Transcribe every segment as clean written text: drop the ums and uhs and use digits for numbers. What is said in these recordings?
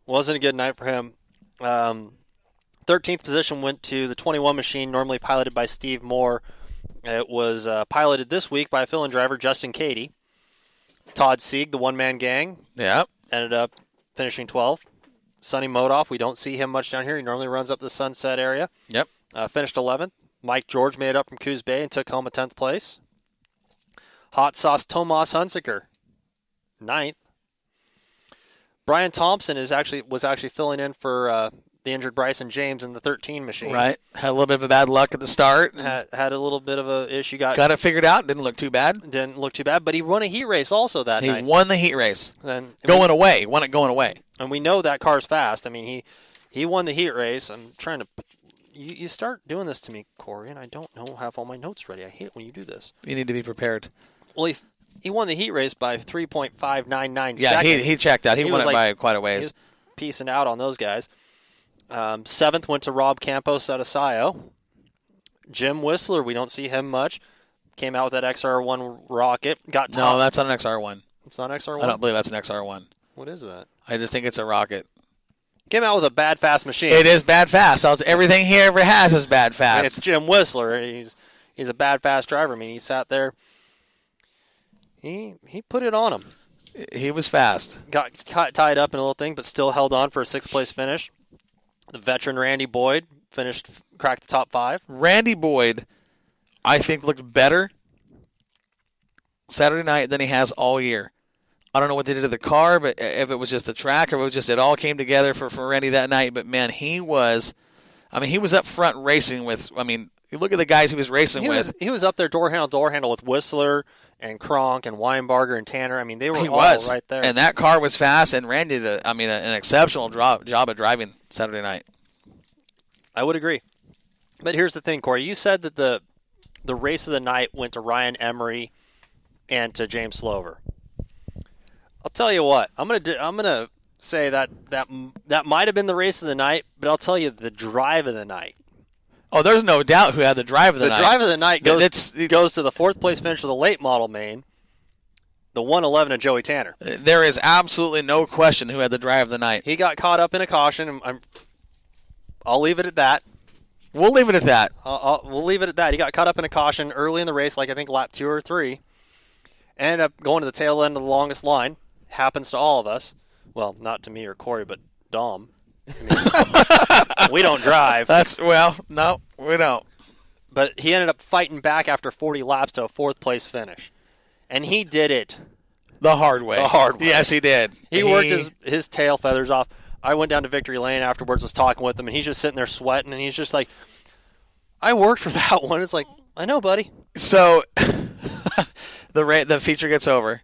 Wasn't a good night for him. 13th position went to the 21 machine, normally piloted by Steve Moore. It was piloted this week by a fill-in driver, Justin Cady. Todd Sieg, the one-man gang, ended up finishing 12th. Sonny Modoff, we don't see him much down here. He normally runs up the Sunset area. Finished 11th. Mike George made it up from Coos Bay and took home a 10th place. Hot Sauce Tomas Hunziker, 9th. Brian Thompson was actually filling in for the injured Bryson James in the 13 machine. Right. Had a little bit of a bad luck at the start. Had a little bit of a issue. Got it figured out. Didn't look too bad. But he won a heat race also that night. He won the heat race. Won it going away. And we know that car's fast. I mean, he won the heat race. I'm trying to... You start doing this to me, Corey, and I don't have all my notes ready. I hate it when you do this. You need to be prepared. Well, he won the heat race by 3.599 seconds. Yeah, he checked out. He won it by quite a ways. Piecing out on those guys. 7th went to Rob Campos out of Sayo. Jim Whistler, we don't see him much. Came out with that XR1 rocket. No, that's not an XR1. It's not an XR1? I don't believe that's an XR1. What is that? I just think it's a rocket. Came out with a bad fast machine. It is bad fast. Everything he ever has is bad fast. And it's Jim Whistler. He's a bad fast driver. I mean, he sat there. He put it on him. He was fast. Got tied up in a little thing, but still held on for a 6th place finish. The veteran Randy Boyd cracked the top 5. Randy Boyd, I think, looked better Saturday night than he has all year. I don't know what they did to the car, but if it was just the track or if it was just it all came together for Randy that night. But, man, he was up front racing with, you look at the guys he was racing with. He was up there door handle with Whistler and Kronk and Weinbarger and Tanner. I mean, they were right there. And that car was fast, and Randy did, an exceptional job of driving Saturday night. I would agree. But here's the thing, Corey. You said that the race of the night went to Ryan Emery and to James Slover. I'll tell you what. I'm gonna say that might have been the race of the night, but I'll tell you the drive of the night. Oh, there's no doubt who had the drive of the night. The drive of the night goes to the 4th place finish of the late model main, the 111 of Joey Tanner. There is absolutely no question who had the drive of the night. He got caught up in a caution. I'll leave it at that. We'll leave it at that. We'll leave it at that. He got caught up in a caution early in the race, like I think lap 2 or 3. Ended up going to the tail end of the longest line. Happens to all of us. Well, not to me or Corey, but Dom. We don't drive. No, we don't. But he ended up fighting back after 40 laps to a 4th place finish. And he did it the hard way. Yes, he did. He worked his tail feathers off. I went down to Victory Lane afterwards, was talking with him, and he's just sitting there sweating, and he's just like, I worked for that one. It's like, I know, buddy. So the feature gets over.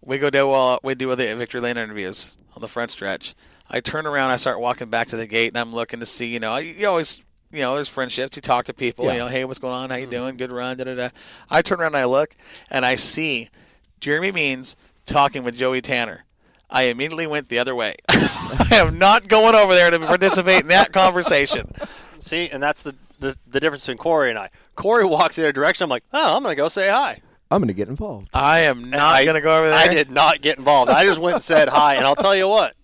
We do the Victory Lane interviews on the front stretch. I turn around, I start walking back to the gate, and I'm looking to see, you always, there's friendships. You talk to people, hey, what's going on? How you doing? Good run, da-da-da. I turn around and I look, and I see Jeremy Means talking with Joey Tanner. I immediately went the other way. I am not going over there to participate in that conversation. See, and that's the difference between Corey and I. Corey walks in a direction. I'm like, I'm going to go say hi. I'm going to get involved. I am not going to go over there. I did not get involved. I just went and said hi, and I'll tell you what.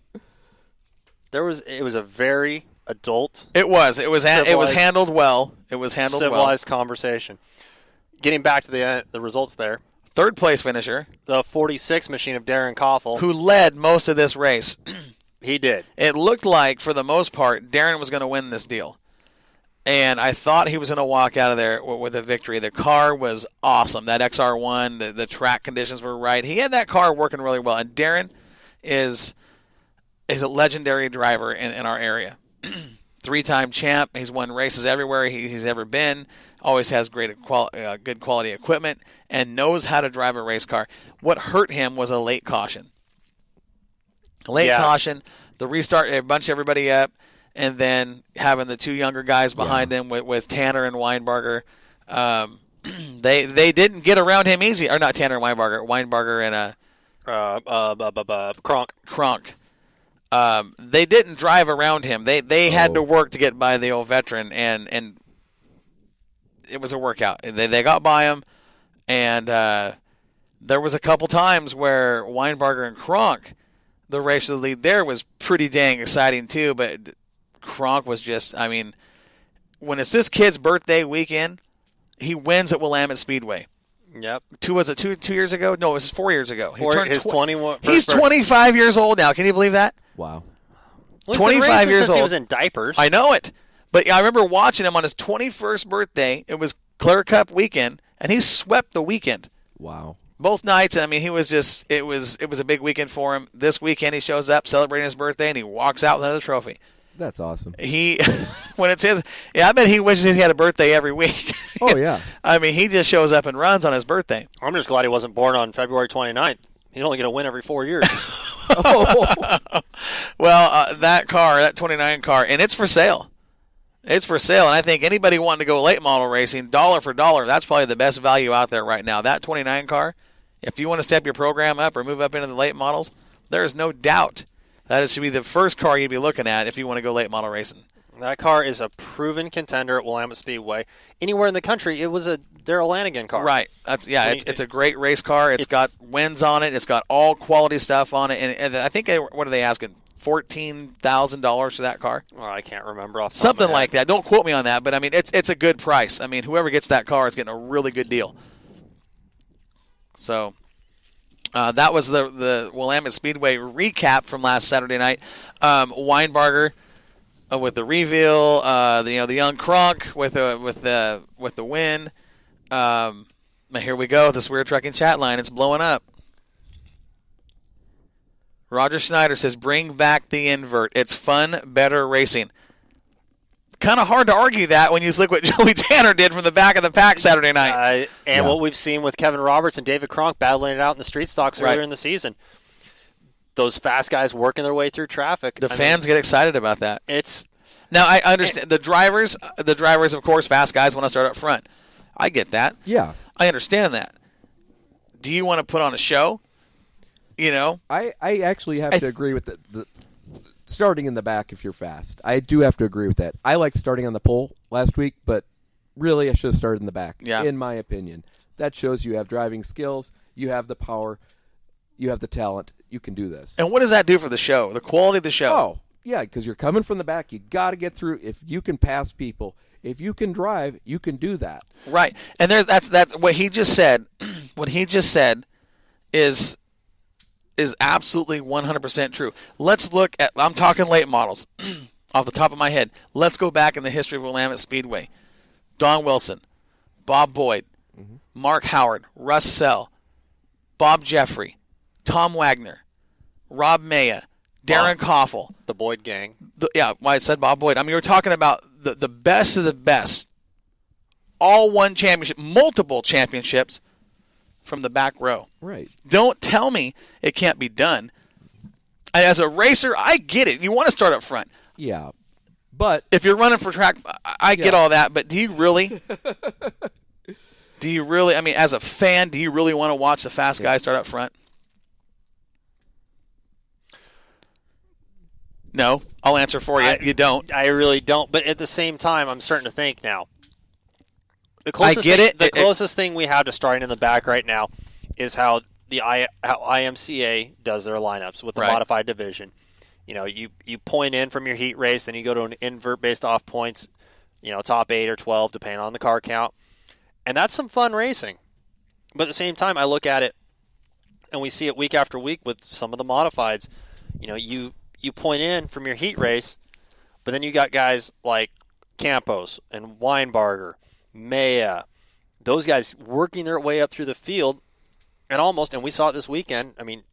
It was a very adult. It was handled well. Civilized conversation. Getting back to the results there. 3rd place finisher. The 46 machine of Darren Koffel. Who led most of this race. He did. It looked like, for the most part, Darren was going to win this deal. And I thought he was going to walk out of there with a victory. The car was awesome. That XR1, the track conditions were right. He had that car working really well. And Darren is a legendary driver in our area. 3-time champ. He's won races everywhere he's ever been. Always has good quality equipment and knows how to drive a race car. What hurt him was a late caution. Caution, the restart, it bunched everybody up, and then having the 2 younger guys behind him with Tanner and Weinbarger. They didn't get around him easy. Or not Tanner and Weinbarger and Kronk. They didn't drive around him. They had to work to get by the old veteran, and it was a workout. They got by him, and there was a couple times where Weinbarger and Kronk, the race of the lead there was pretty dang exciting too. But Kronk was just, I mean, when it's this kid's birthday weekend, he wins at Willamette Speedway. Yep. Was it 2 years ago? No, it was 4 years ago. He turned his 21. He's 25 years old now. Can you believe that? Wow. Well, 25 years old. He was in diapers. I know it. But I remember watching him on his 21st birthday. It was Clear Cup weekend, and he swept the weekend. Wow. Both nights. I mean, he was just, it was a big weekend for him. This weekend, he shows up celebrating his birthday, and he walks out with another trophy. That's awesome. When it's his, I bet he wishes he had a birthday every week. Oh, yeah. I mean, he just shows up and runs on his birthday. I'm just glad he wasn't born on February 29th. He'd only get a win every 4 years. Well, that car, that 29 car, and it's for sale. It's for sale, and I think anybody wanting to go late model racing, dollar for dollar, that's probably the best value out there right now. That 29 car, if you want to step your program up or move up into the late models, there is no doubt that it should be the first car you'd be looking at if you want to go late model racing. That car is a proven contender at Willamette Speedway. Anywhere in the country, it was a Darrell Lanigan car. Right. It's a great race car. It's got wins on it. It's got all quality stuff on it. And I think, what are they asking? $14,000 for that car? Well, I can't remember off the Something top of my head. like that. Don't quote me on that, but I mean, it's a good price. I mean, whoever gets that car is getting a really good deal. So that was the Willamette Speedway recap from last Saturday night. Weinbarger with the reveal, the young Kronk with the win. Here we go. This Weird Trucking chat line, it's blowing up. Roger Schneider says, "Bring back the invert. It's fun, better racing." Kind of hard to argue that when you look what Joey Tanner did from the back of the pack Saturday night. What we've seen with Kevin Roberts and David Kronk battling it out in the street stocks earlier in the season. Those fast guys working their way through traffic. The fans get excited about that. Now I understand the drivers, of course, fast guys want to start up front. I get that. Yeah. I understand that. Do you want to put on a show? I actually have to agree with the starting in the back if you're fast. I do have to agree with that. I liked starting on the pole last week, but really I should have started in the back, in my opinion. That shows you have driving skills, you have the power, you have the talent, you can do this. And what does that do for the show, the quality of the show? Oh, yeah, because you're coming from the back. You got to get through. If you can pass people, if you can drive, you can do that. Right. And that's what he just said. What he just said is absolutely 100% true. Let's look at, I'm talking late models off the top of my head. Let's go back in the history of Willamette Speedway. Don Wilson, Bob Boyd, Mark Howard, Russ Sell, Bob Jeffrey, Tom Wagner, Rob Maya, Darren Koffel. The Boyd gang. I said Bob Boyd. I mean, we're talking about the best of the best. All won championship, multiple championships from the back row. Right. Don't tell me it can't be done. As a racer, I get it. You want to start up front. Yeah. But if you're running for track, I get all that. But do you really? I mean, as a fan, do you really want to watch the fast guys start up front? No. I'll answer for you. You don't. I really don't. But at the same time, I'm starting to think now. I get it. The closest thing we have to starting in the back right now is how IMCA does their lineups with the modified division. You point in from your heat race, then you go to an invert based off points, top 8 or 12, depending on the car count. And that's some fun racing. But at the same time, I look at it, and we see it week after week with some of the modifieds. You point in from your heat race, but then you got guys like Campos and Weinbarger, Maya, those guys working their way up through the field, and we saw it this weekend. I mean,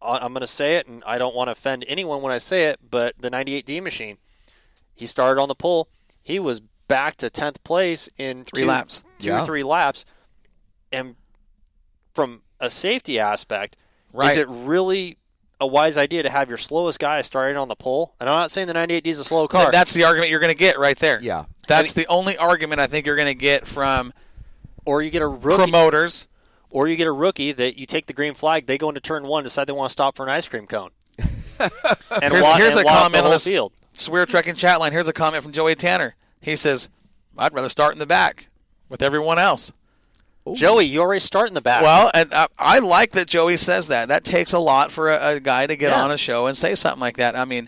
I'm going to say it, and I don't want to offend anyone when I say it, but the 98D machine, he started on the pole. He was back to 10th place in 3 laps. 2 or 3 laps. And from a safety aspect, is it really a wise idea to have your slowest guy starting on the pole? And I'm not saying the 98D is a slow car. That's the argument you're going to get right there. Yeah. That's the only argument I think you're going to get from or you get a rookie, promoters. Or you get a rookie that you take the green flag, they go into turn 1, decide they want to stop for an ice cream cone. Here's a comment on this field. Swear Trucking chat line. Here's a comment from Joey Tanner. He says, I'd rather start in the back with everyone else. Joey, you already start in the back. Well, and I like that Joey says that. That takes a lot for a guy to get on a show and say something like that. I mean,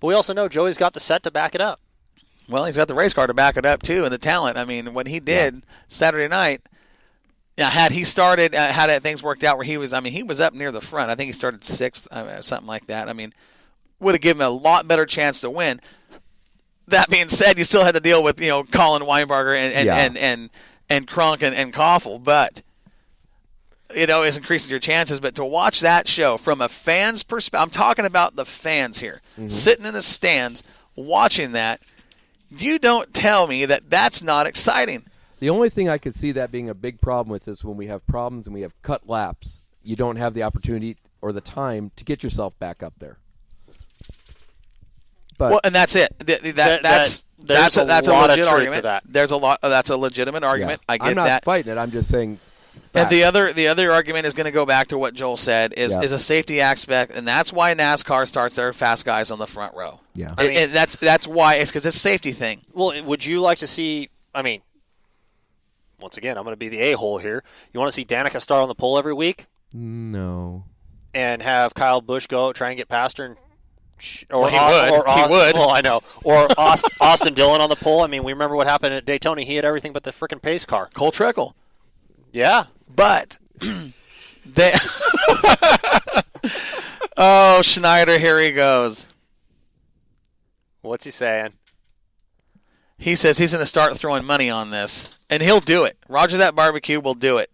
but we also know Joey's got the set to back it up. Well, he's got the race car to back it up, too, and the talent. I mean, what he did Saturday night, had he started, had things worked out where he was up near the front. I think he started 6th, something like that. I mean, would have given him a lot better chance to win. That being said, you still had to deal with, Colin Weinberger and Kronk and Koffel, but it's increasing your chances. But to watch that show from a fan's perspective, I'm talking about the fans here, sitting in the stands watching that, you don't tell me that that's not exciting. The only thing I could see that being a big problem with is when we have problems and we have cut laps, you don't have the opportunity or the time to get yourself back up there. But and that's it. That's a legit argument. That's a legitimate argument. Yeah. I get that. I'm not fighting it. I'm just saying. And the other argument is going to go back to what Joel said is a safety aspect, and that's why NASCAR starts their fast guys on the front row. Yeah, and that's why it's because it's a safety thing. Well, would you like to see? I mean, once again, I'm going to be the a-hole here. You want to see Danica start on the pole every week? No. And have Kyle Busch go try and get past her and. He would. Well, I know. Or Austin Dillon on the pole. I mean, we remember what happened at Daytona. He had everything but the freaking pace car. Cole Trickle. Yeah. But they. Oh, Schneider, here he goes. What's he saying? He says he's going to start throwing money on this, and he'll do it. Roger That Barbecue will do it.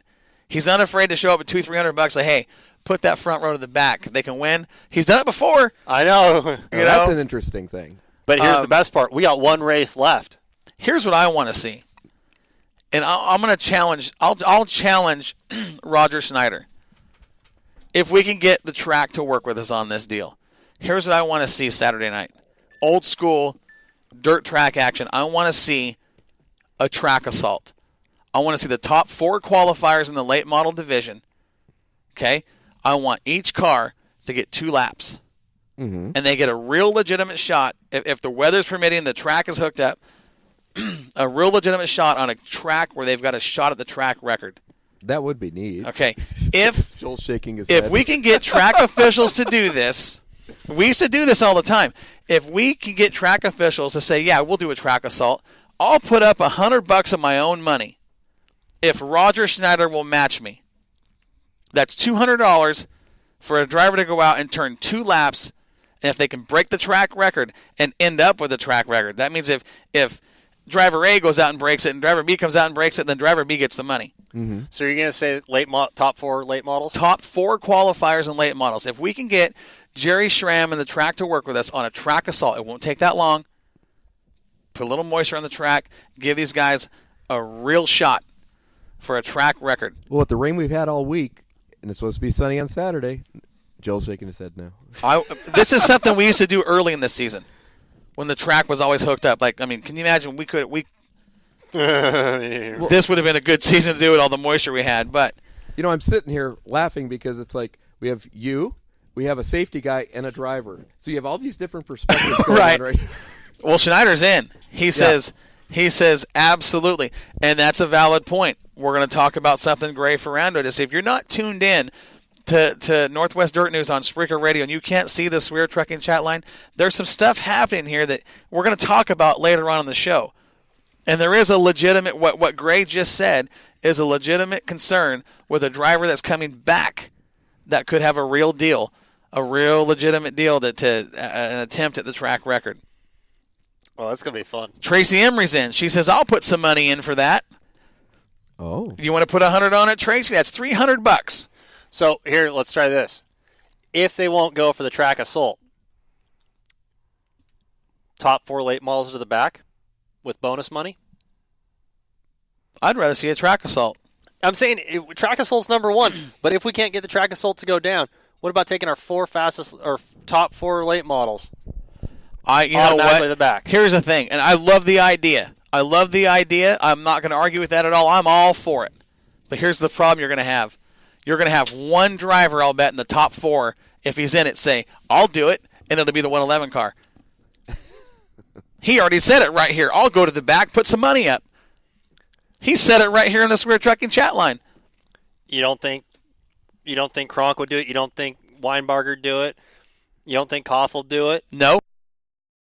He's not afraid to show up at $200-300. Say, hey, put that front row to the back. They can win. He's done it before. I know. That's an interesting thing. But here's the best part. We got one race left. Here's what I want to see. And I'm going to challenge. I'll challenge Roger Schneider. If we can get the track to work with us on this deal, here's what I want to see Saturday night. Old school dirt track action. I want to see a track assault. I want to see the top 4 qualifiers in the late model division. Okay? I want each car to get 2 laps. Mm-hmm. And they get a real legitimate shot. If the weather's permitting, the track is hooked up, a real legitimate shot on a track where they've got a shot at the track record. That would be neat. Okay. If Joel's shaking his head. If we can get track officials to do this, we used to do this all the time. If we can get track officials to say, yeah, we'll do a track assault, I'll put up $100 of my own money if Roger Schneider will match me. That's $200 for a driver to go out and turn 2 laps, and if they can break the track record and end up with a track record, that means if driver A goes out and breaks it and driver B comes out and breaks it, then driver B gets the money. Mm-hmm. So you're going to say top 4 late models? Top 4 qualifiers and late models. If we can get Jerry Schramm and the track to work with us on a track assault, it won't take that long. Put a little moisture on the track, give these guys a real shot for a track record. Well, with the rain we've had all week, and it's supposed to be sunny on Saturday, Joel's shaking his head no. This is something we used to do early in the season when the track was always hooked up. Like, I mean, can you imagine this would have been a good season to do with all the moisture we had. But I'm sitting here laughing because it's like we have a safety guy, and a driver. So you have all these different perspectives going on right here. Well, Schneider's in. He says absolutely. And that's a valid point. We're going to talk about something Gray Ferrando to see. If you're not tuned in to Northwest Dirt News on Spreaker Radio and you can't see the Swear Trucking chat line, there's some stuff happening here that we're going to talk about later on in the show. And there is a legitimate, what Gray just said is a legitimate concern with a driver that's coming back that could have a real deal, a real legitimate deal to an attempt at the track record. Well, that's going to be fun. Tracy Emery's in. She says, I'll put some money in for that. Oh. You want to put $100 on it, Tracy? That's $300. So here, let's try this. If they won't go for the track assault, top 4 late models to the back with bonus money? I'd rather see a track assault. I'm saying track assault's number 1, but if we can't get the track assault to go down, what about taking our 4 fastest or top 4 late models? You know what? The back. Here's the thing, and I love the idea. I'm not going to argue with that at all. I'm all for it. But here's the problem you're going to have. You're going to have one driver, I'll bet, in the top 4, if he's in it, say, I'll do it, and it'll be the 111 car. He already said it right here. I'll go to the back, put some money up. He said it right here in the Square Trucking chat line. You don't think Kronk would do it? You don't think Weinbarger do it? You don't think Koff will do it? No.